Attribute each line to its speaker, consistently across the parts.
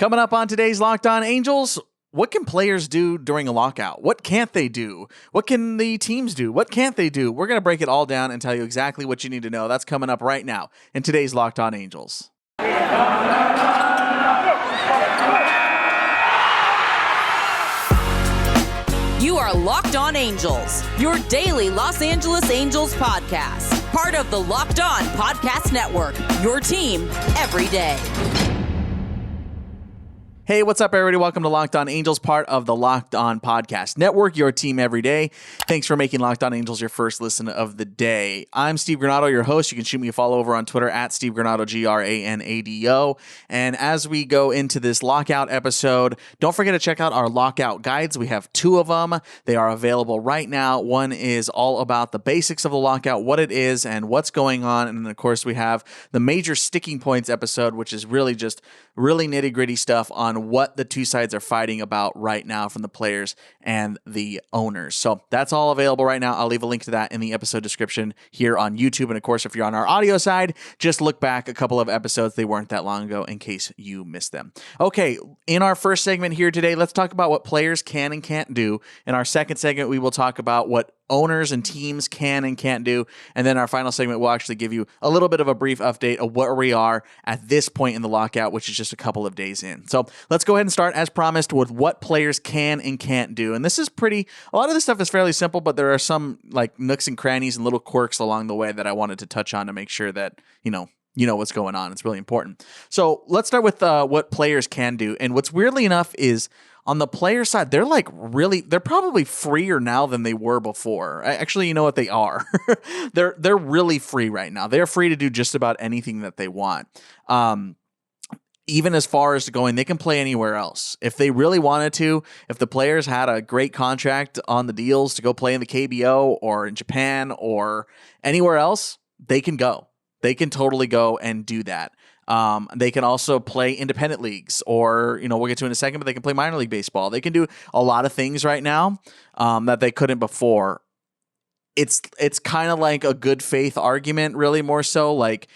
Speaker 1: Coming up on today's Locked On Angels, what can players do during a lockout? What can't they do? What can the teams do? What can't they do? We're going to break it all down and tell you exactly what you need to know. That's coming up right now in today's Locked On Angels.
Speaker 2: You are Locked On Angels, your daily Los Angeles Angels podcast. Part of the Locked On Podcast Network, your team every day.
Speaker 1: Hey, what's up, everybody? Welcome to Locked On Angels, part of the Locked On Podcast Network, your team every day. Thanks for making Locked On Angels your first listen of the day. I'm Steve Granado, your host. You can shoot me a follow over on Twitter at Steve Granado, Granado. And as we go into this lockout episode, don't forget to check out our lockout guides. We have two of them. They are available right now. One is all about the basics of the lockout, what it is, and what's going on. And then, of course, we have the major sticking points episode, which is really just really nitty-gritty stuff on what the two sides are fighting about right now from the players and the owners. So that's all available right now. I'll leave a link to that in the episode description here on YouTube. And of course, if you're on our audio side, just look back a couple of episodes. They weren't that long ago in case you missed them. Okay, in our first segment here today, let's talk about what players can and can't do. In our second segment, we will talk about what owners and teams can and can't do. And then our final segment will actually give you a little bit of a brief update of where we are at this point in the lockout, which is just a couple of days in. So let's go ahead and start, as promised, with what players can and can't do. And this is a lot of this stuff is fairly simple, but there are some like nooks and crannies and little quirks along the way that I wanted to touch on to make sure that, you know what's going on. It's really important. So let's start with what players can do. And what's weirdly enough is on the player side, they're probably freer now than they were before. Actually, you know what they are? They're really free right now. They're free to do just about anything that they want. Even as far as going, they can play anywhere else. If they really wanted to, if the players had a great contract on the deals to go play in the KBO or in Japan or anywhere else, they can go. They can totally go and do that. They can also play independent leagues, or, we'll get to in a second, but they can play minor league baseball. They can do a lot of things right now that they couldn't before. It's kind of like a good faith argument, really more so. Like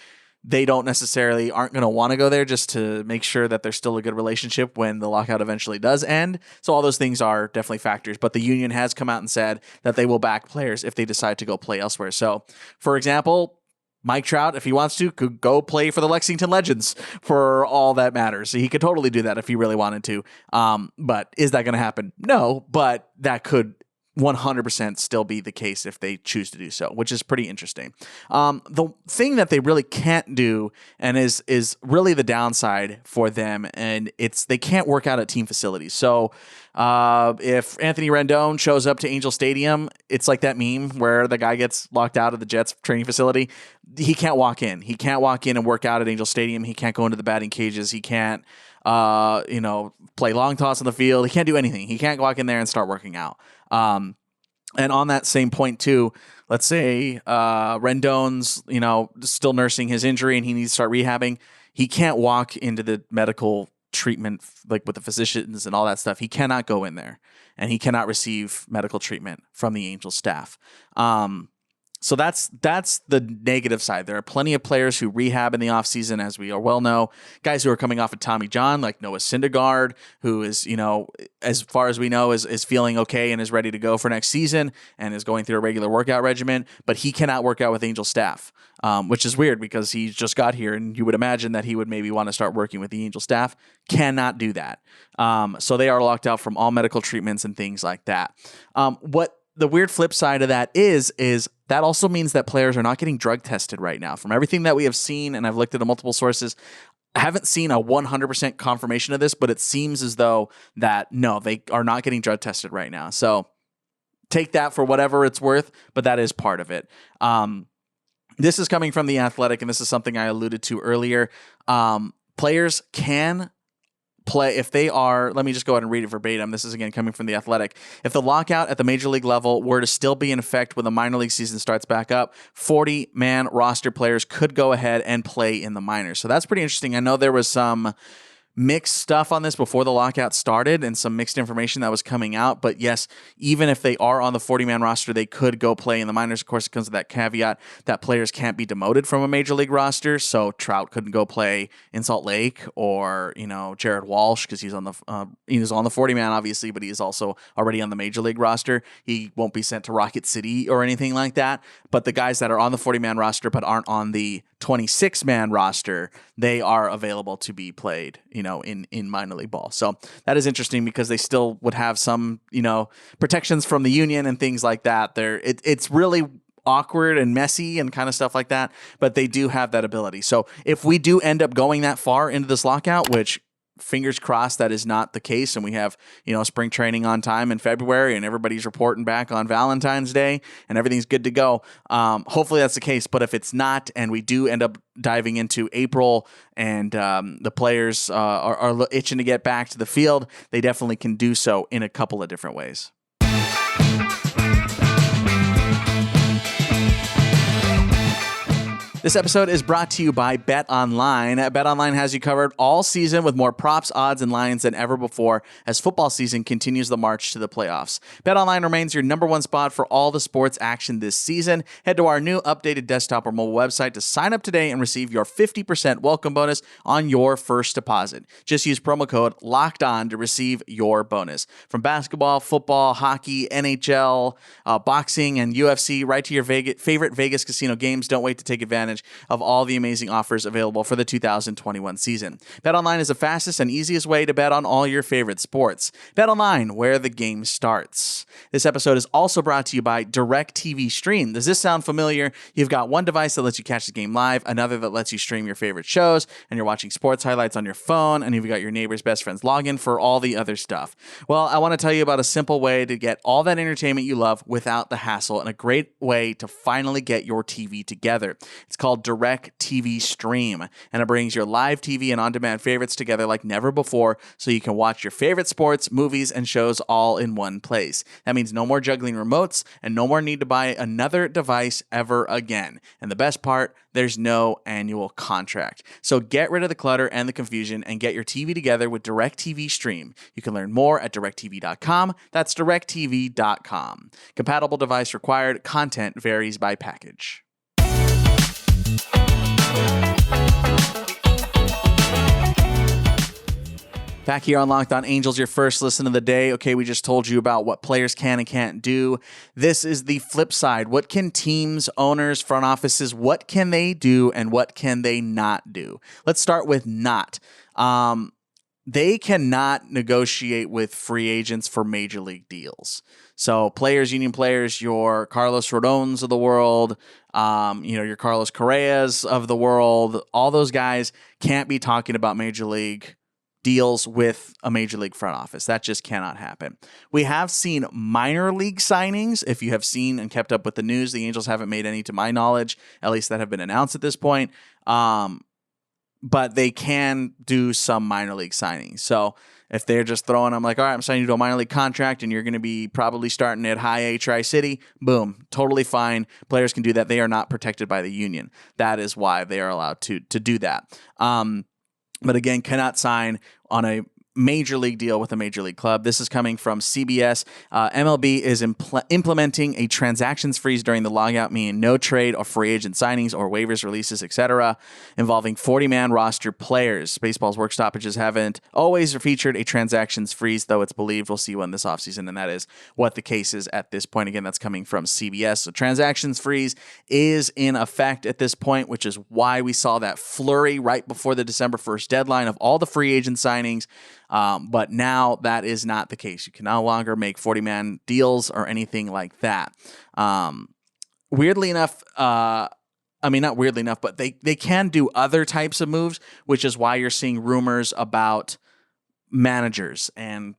Speaker 1: they aren't going to want to go there just to make sure that there's still a good relationship when the lockout eventually does end. So all those things are definitely factors, but the union has come out and said that they will back players if they decide to go play elsewhere. So, for example, Mike Trout, if he wants to, could go play for the Lexington Legends for all that matters. So he could totally do that if he really wanted to. But is that going to happen? No, but that could 100% still be the case if they choose to do so, which is pretty interesting. The thing that they really can't do, and is really the downside for them, and they can't work out at team facilities. So if Anthony Rendon shows up to Angel Stadium, it's like that meme where the guy gets locked out of the Jets training facility. He can't walk in. He can't walk in and work out at Angel Stadium. He can't go into the batting cages. He can't play long toss on the field. He can't do anything. He can't walk in there and start working out. And on that same point too, let's say Rendon's, still nursing his injury and he needs to start rehabbing. He can't walk into the medical treatment, like with the physicians and all that stuff. He cannot go in there, and he cannot receive medical treatment from the Angels staff. So that's the negative side. There are plenty of players who rehab in the offseason, as we well know. Guys who are coming off of Tommy John, like Noah Syndergaard, who is, as far as we know, is feeling okay and is ready to go for next season and is going through a regular workout regimen, but he cannot work out with Angel staff, which is weird because he just got here, and you would imagine that he would maybe want to start working with the Angel staff. Cannot do that. So they are locked out from all medical treatments and things like that. What the weird flip side of that is that also means that players are not getting drug tested right now. From everything that we have seen, and I've looked at multiple sources, I haven't seen a 100% confirmation of this, but it seems as though that no, they are not getting drug tested right now. So take that for whatever it's worth, but that is part of it. This is coming from The Athletic, and this is something I alluded to earlier. Players can play if they are, let me just go ahead and read it verbatim. This is again coming from The Athletic. If the lockout at the major league level were to still be in effect when the minor league season starts back up, 40-man roster players could go ahead and play in the minors. So that's pretty interesting. I know there was some mixed stuff on this before the lockout started and some mixed information that was coming out. But yes, even if they are on the 40-man roster, they could go play in the minors. Of course, it comes with that caveat that players can't be demoted from a major league roster. So Trout couldn't go play in Salt Lake, or, Jared Walsh, because he's on the 40-man, obviously, but he is also already on the major league roster. He won't be sent to Rocket City or anything like that. But the guys that are on the 40-man roster but aren't on the 26-man roster, they are available to be played, in minor league ball. So that is interesting because they still would have some, protections from the union and things like that. It's really awkward and messy and kind of stuff like that, but they do have that ability. So if we do end up going that far into this lockout, which fingers crossed that is not the case, and we have, spring training on time in February and everybody's reporting back on Valentine's Day and everything's good to go. Hopefully that's the case. But if it's not, and we do end up diving into April and the players are itching to get back to the field, they definitely can do so in a couple of different ways. This episode is brought to you by BetOnline. BetOnline has you covered all season with more props, odds, and lines than ever before as football season continues the march to the playoffs. BetOnline remains your number one spot for all the sports action this season. Head to our new updated desktop or mobile website to sign up today and receive your 50% welcome bonus on your first deposit. Just use promo code LOCKEDON to receive your bonus. From basketball, football, hockey, NHL, boxing, and UFC, right to your favorite Vegas casino games. Don't wait to take advantage of all the amazing offers available for the 2021 season. BetOnline is the fastest and easiest way to bet on all your favorite sports. BetOnline, where the game starts. This episode is also brought to you by DirecTV Stream. Does this sound familiar? You've got one device that lets you catch the game live, another that lets you stream your favorite shows, and you're watching sports highlights on your phone, and you've got your neighbor's best friend's login for all the other stuff. Well, I want to tell you about a simple way to get all that entertainment you love without the hassle, and a great way to finally get your TV together. It's called DirecTV Stream, and it brings your live TV and on-demand favorites together like never before, so you can watch your favorite sports, movies, and shows all in one place. That means no more juggling remotes and no more need to buy another device ever again. And the best part, there's no annual contract. So get rid of the clutter and the confusion and get your TV together with DirecTV Stream. You can learn more at directtv.com. That's directtv.com. Compatible device required. Content varies by package. Back here on Locked On Angels, your first listen of the day. Okay, we just told you about what players can and can't do. This is the flip side. What can teams, owners, front offices, what can they do and what can they not do? Let's start with not. They cannot negotiate with free agents for major league deals. So players, union players, your Carlos Rodons of the world, your Carlos Correas of the world, all those guys can't be talking about major league deals with a major league front office. That just cannot happen. We have seen minor league signings. If you have seen and kept up with the news, the Angels haven't made any to my knowledge, at least that have been announced at this point. But they can do some minor league signings. So if they're just throwing, I'm like, all right, I'm signing you to a minor league contract and you're going to be probably starting at high A Tri-City, boom, totally fine. Players can do that. They are not protected by the union. That is why they are allowed to do that. But again, cannot sign on a major league deal with a major league club. This is coming from CBS. MLB is implementing a transactions freeze during the lockout, meaning no trade or free agent signings or waivers, releases, etc., involving 40-man roster players. Baseball's work stoppages haven't always featured a transactions freeze, though it's believed we'll see one this offseason, and that is what the case is at this point. Again, that's coming from CBS. So transactions freeze is in effect at this point, which is why we saw that flurry right before the December 1st deadline of all the free agent signings. But now that is not the case. You can no longer make 40-man deals or anything like that. Weirdly enough, not weirdly enough, but they can do other types of moves, which is why you're seeing rumors about managers and,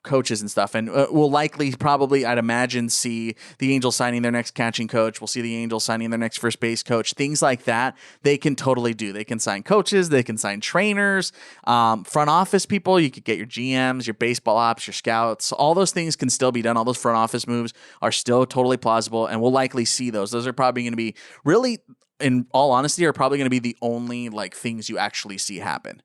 Speaker 1: coaches and stuff. And we'll likely probably, I'd imagine, see the Angels signing their next catching coach. We'll see the Angels signing their next first base coach, things like that. They can totally do. They can sign coaches. They can sign trainers, front office people. You could get your GMs, your baseball ops, your scouts. All those things can still be done. All those front office moves are still totally plausible. And we'll likely see those. Those are probably going to be really, in all honesty, are probably going to be the only things you actually see happen.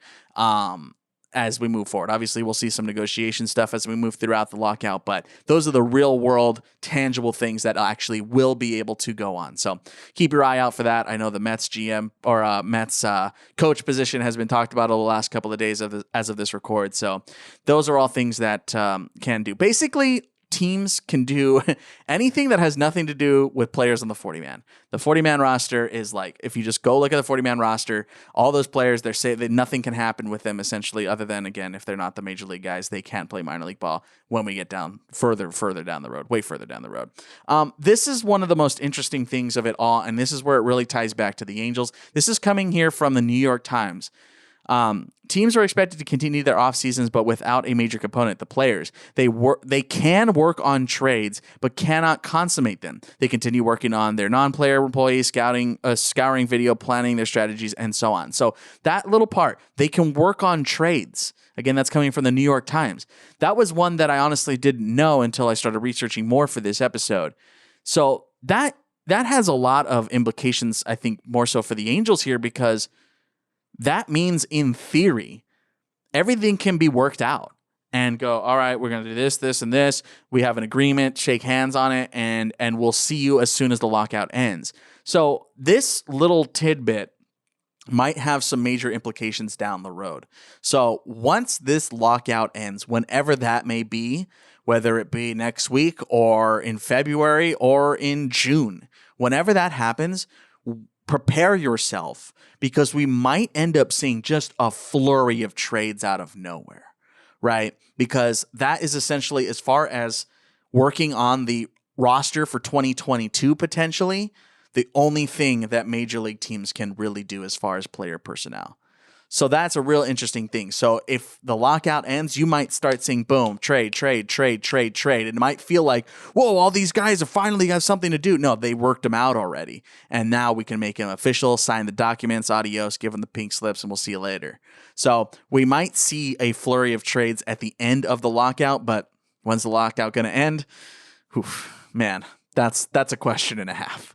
Speaker 1: as we move forward. Obviously, we'll see some negotiation stuff as we move throughout the lockout, but those are the real world, tangible things that actually will be able to go on. So keep your eye out for that. I know the Mets GM or Mets coach position has been talked about over the last couple of days as of this record. So those are all things that can do. Basically, teams can do anything that has nothing to do with players on the 40-man. The 40-man roster is like, if you just go look at the 40-man roster, all those players, they're saying that nothing can happen with them essentially, other than, again, if they're not the major league guys, they can't play minor league ball when we get down further down the road, way further down the road. This is one of the most interesting things of it all, and this is where it really ties back to the Angels. This is coming here from the New York Times. Teams are expected to continue their off seasons, but without a major component, the players. They can work on trades, but cannot consummate them. They continue working on their non-player employees, scouring video, planning their strategies, and so on. So that little part, they can work on trades. Again, that's coming from the New York Times. That was one that I honestly didn't know until I started researching more for this episode. So that has a lot of implications, I think, more so for the Angels here, because that means, in theory, everything can be worked out and go, all right, we're going to do this, this, and this. We have an agreement, shake hands on it, and we'll see you as soon as the lockout ends. So this little tidbit might have some major implications down the road. So once this lockout ends, whenever that may be, whether it be next week or in February or in June, whenever that happens, prepare yourself, because we might end up seeing just a flurry of trades out of nowhere, right? Because that is essentially, as far as working on the roster for 2022 potentially, the only thing that major league teams can really do as far as player personnel. So that's a real interesting thing. So if the lockout ends, you might start seeing, boom, trade. It might feel like, whoa, all these guys have finally got something to do. No, they worked them out already. And now we can make them official, sign the documents, adios, give them the pink slips, and we'll see you later. So we might see a flurry of trades at the end of the lockout, but when's the lockout going to end? Oof, man, that's a question and a half.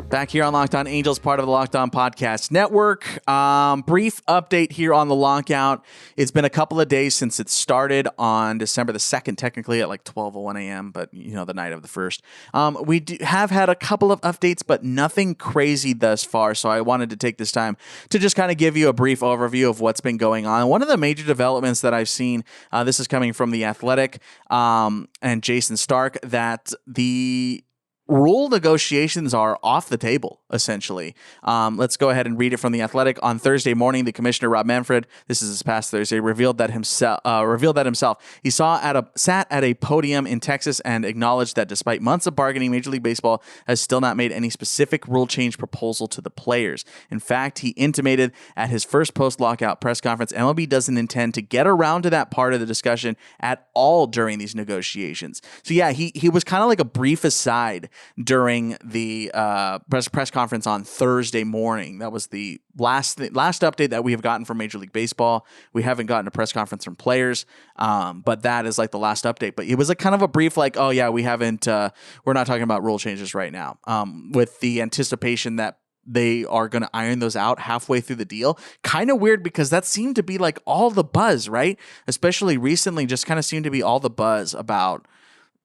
Speaker 1: Back here on Locked On Angels, part of the Locked On Podcast Network. Brief update here on the lockout. It's been a couple of days since it started on December the 2nd, technically at like 12:01 a.m., but the night of the 1st. We have had a couple of updates, but nothing crazy thus far, so I wanted to take this time to just kind of give you a brief overview of what's been going on. One of the major developments that I've seen, this is coming from The Athletic and Jason Stark, that the rule negotiations are off the table, essentially. Let's go ahead and read it from The Athletic. On Thursday morning, the commissioner, Rob Manfred, this is this past Thursday, revealed that himself. He sat at a podium in Texas and acknowledged that despite months of bargaining, Major League Baseball has still not made any specific rule change proposal to the players. In fact, he intimated at his first post-lockout press conference, MLB doesn't intend to get around to that part of the discussion at all during these negotiations. So yeah, he was kind of like a brief aside during the press conference on Thursday morning. That was the last update that we have gotten from Major League Baseball. We haven't gotten a press conference from players, but that is like the last update. But it was a kind of a brief, like, oh yeah, we're not talking about rule changes right now, with the anticipation that they are going to iron those out halfway through the deal. Kind of weird, because that seemed to be like all the buzz, right? Especially recently, just kind of seemed to be all the buzz about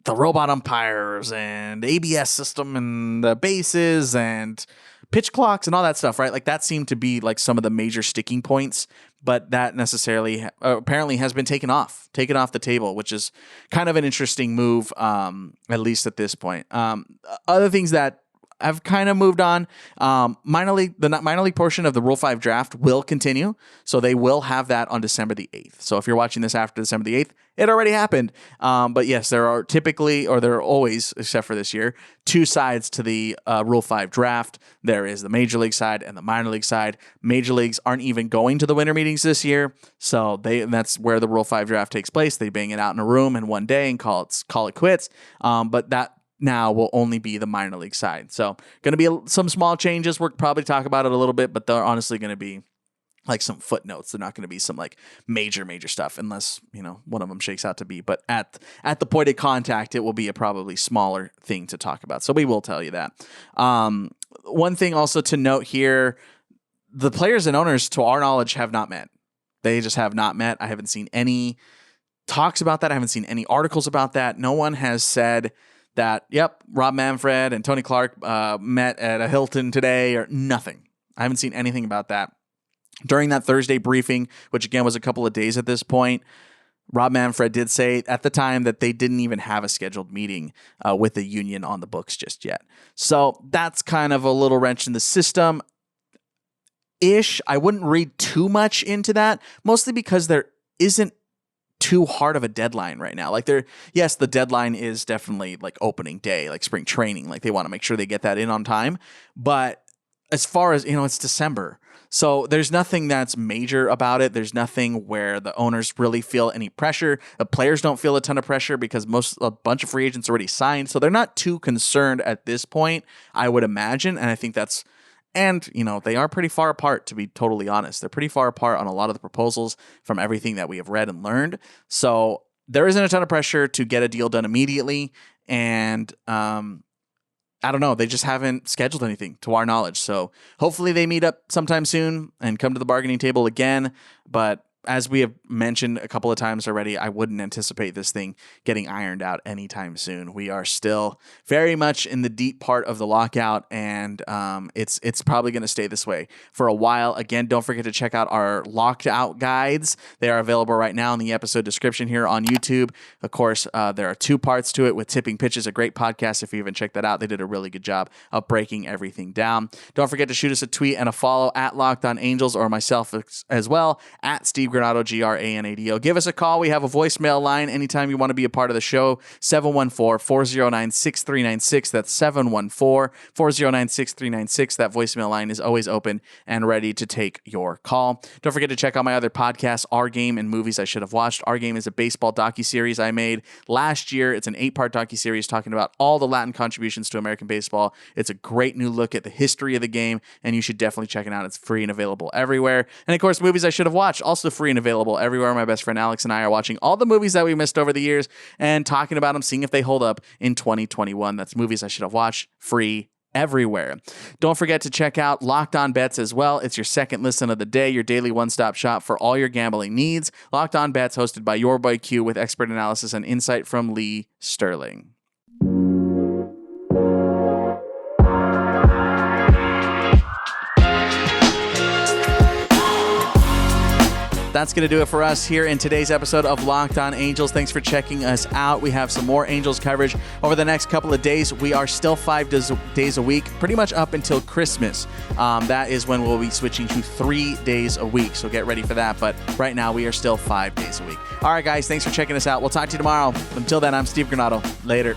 Speaker 1: the robot umpires and ABS system and the bases and pitch clocks and all that stuff, right? Like that seemed to be like some of the major sticking points, but that necessarily apparently has been taken off the table, which is kind of an interesting move, at least at this point. Other things that have kind of moved on. The minor league portion of the Rule 5 draft will continue. So they will have that on December the 8th. So if you're watching this after December the 8th, it already happened. But yes, there are always, except for this year, two sides to the Rule 5 draft. There is the major league side and the minor league side. Major leagues aren't even going to the winter meetings this year. So that's where the Rule 5 draft takes place. They bang it out in a room in one day and call it quits. But that now will only be the minor league side. So going to be some small changes. We'll probably talk about it a little bit, but they're honestly going to be like some footnotes. They're not going to be some like major stuff, unless, one of them shakes out to be. But at the point of contact, it will be a probably smaller thing to talk about. So we will tell you that. one thing also to note here, the players and owners, to our knowledge, have not met. They just have not met. I haven't seen any talks about that. I haven't seen any articles about that. No one has said that, yep, Rob Manfred and Tony Clark met at a Hilton today, or nothing. I haven't seen anything about that. During that Thursday briefing, which again was a couple of days at this point, Rob Manfred did say at the time that they didn't even have a scheduled meeting with the union on the books just yet. So that's kind of a little wrench in the system. I wouldn't read too much into that, mostly because there isn't too hard of a deadline right now. Like yes, the deadline is definitely like opening day, like spring training. Like they want to make sure they get that in on time. But as far as, it's December. So there's nothing that's major about it. There's nothing where the owners really feel any pressure. The players don't feel a ton of pressure because a bunch of free agents already signed. So they're not too concerned at this point, I would imagine. And I think they are pretty far apart, to be totally honest. They're pretty far apart on a lot of the proposals from everything that we have read and learned. So there isn't a ton of pressure to get a deal done immediately. And I don't know. They just haven't scheduled anything to our knowledge. So hopefully they meet up sometime soon and come to the bargaining table again. But as we have mentioned a couple of times already, I wouldn't anticipate this thing getting ironed out anytime soon. We are still very much in the deep part of the lockout, and it's probably going to stay this way for a while. Again, don't forget to check out our locked out guides. They are available right now in the episode description here on YouTube. Of course, there are 2 parts to it with Tipping Pitches, a great podcast. If you haven't checked that out, they did a really good job of breaking everything down. Don't forget to shoot us a tweet and a follow at Locked On Angels, or myself as well, at Steve Granado, Granado. Give us a call. We have a voicemail line anytime you want to be a part of the show. 714-409-6396. That's 714-409-6396. That voicemail line is always open and ready to take your call. Don't forget to check out my other podcasts, Our Game and Movies I Should Have Watched. Our Game is a baseball docuseries I made last year. It's an 8-part docuseries talking about all the Latin contributions to American baseball. It's a great new look at the history of the game, and you should definitely check it out. It's free and available everywhere. And of course, Movies I Should Have Watched, also free and available everywhere. My best friend Alex and I are watching all the movies that we missed over the years and talking about them, seeing if they hold up in 2021. That's Movies I Should Have Watched, free everywhere. Don't forget to check out Locked On Bets as well. It's your second listen of the day, your daily one-stop shop for all your gambling needs. Locked On Bets, hosted by your boy Q, with expert analysis and insight from Lee Sterling. That's going to do it for us here in today's episode of Locked On Angels. Thanks for checking us out. We have some more Angels coverage over the next couple of days. We are still 5 days a week, pretty much up until Christmas. That is when we'll be switching to 3 days a week, so get ready for that. But right now, we are still 5 days a week. All right, guys, thanks for checking us out. We'll talk to you tomorrow. Until then, I'm Steve Granado. Later.